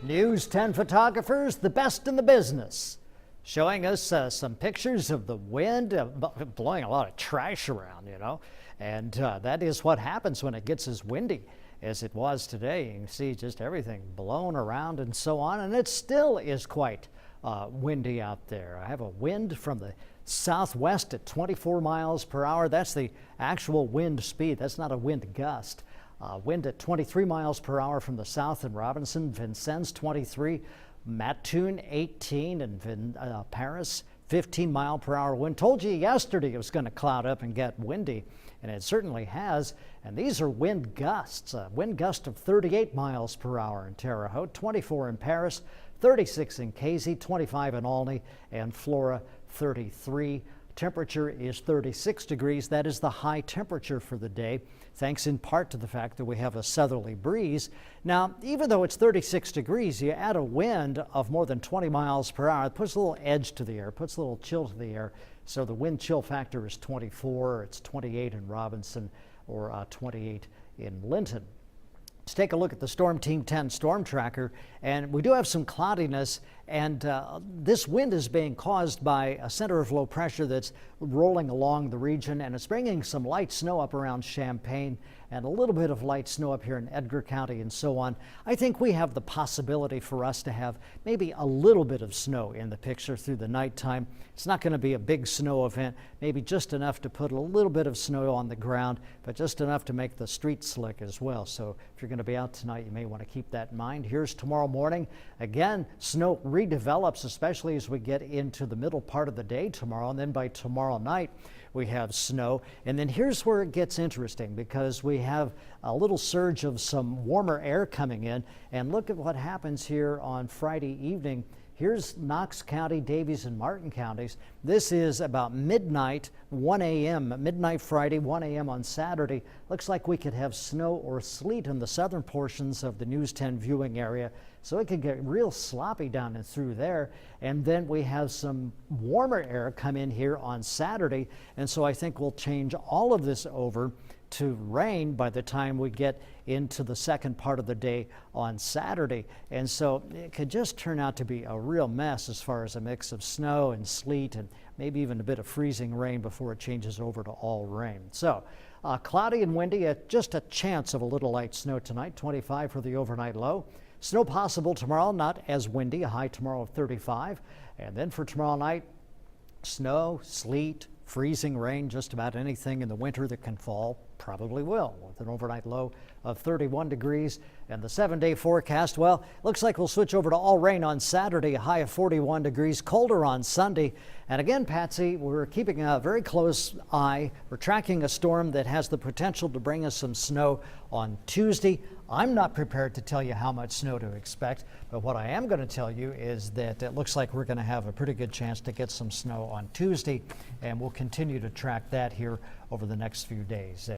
News 10 photographers, the best in the business, showing us some pictures of the wind blowing a lot of trash around, and that is what happens when it gets as windy as it was today. You can see just everything blown around and so on, and it still is quite windy out there. I have a wind from the southwest at 24 miles per hour. That's the actual wind speed. That's not a wind gust. Wind at 23 miles per hour from the south in Robinson, Vincennes 23, Mattoon 18, and Paris 15 mile per hour wind. Told you yesterday it was going to cloud up and get windy, and it certainly has. And these are wind gusts. A wind gust of 38 miles per hour in Terre Haute, 24 in Paris, 36 in Casey, 25 in Olney, and Flora 33. Temperature is 36 degrees. That is the high temperature for the day, thanks in part to the fact that we have a southerly breeze. Now, even though it's 36 degrees, you add a wind of more than 20 miles per hour, it puts a little edge to the air, puts a little chill to the air. So the wind chill factor is 24, it's 28 in Robinson, or 28 in Linton. Let's take a look at the Storm Team 10 storm tracker, and we do have some cloudiness, and this wind is being caused by a center of low pressure that's rolling along the region, and it's bringing some light snow up around Champaign and a little bit of light snow up here in Edgar County and so on. I think we have the possibility for us to have maybe a little bit of snow in the picture through the nighttime. It's not going to be a big snow event, maybe just enough to put a little bit of snow on the ground, but just enough to make the streets slick as well. So if you're going to be out tonight, you may want to keep that in mind. Here's tomorrow morning. Again, snow redevelops, especially as we get into the middle part of the day tomorrow, and then by tomorrow night we have snow. And then here's where it gets interesting, because we have a little surge of some warmer air coming in, and look at what happens here on Friday evening. Here's Knox County, Davies, and Martin counties. This is about midnight, 1 a.m., midnight Friday, 1 a.m. on Saturday. Looks like we could have snow or sleet in the southern portions of the News 10 viewing area, so it could get real sloppy down and through there. And then we have some warmer air come in here on Saturday, and so I think we'll change all of this over to rain by the time we get into the second part of the day on Saturday. And so it could just turn out to be a real mess as far as a mix of snow and sleet and maybe even a bit of freezing rain before it changes over to all rain. So cloudy and windy, just a chance of a little light snow tonight, 25 for the overnight low. Snow possible tomorrow, not as windy, a high tomorrow of 35. And then for tomorrow night, snow, sleet, freezing rain, just about anything in the winter that can fall probably will, with an overnight low of 31 degrees. And the 7-day forecast, well, looks like we'll switch over to all rain on Saturday, a high of 41 degrees, colder on Sunday. And again, Patsy, we're keeping a very close eye. We're tracking a storm that has the potential to bring us some snow on Tuesday. I'm not prepared to tell you how much snow to expect, but what I am going to tell you is that it looks like we're going to have a pretty good chance to get some snow on Tuesday, and we'll continue to track that here over the next few days.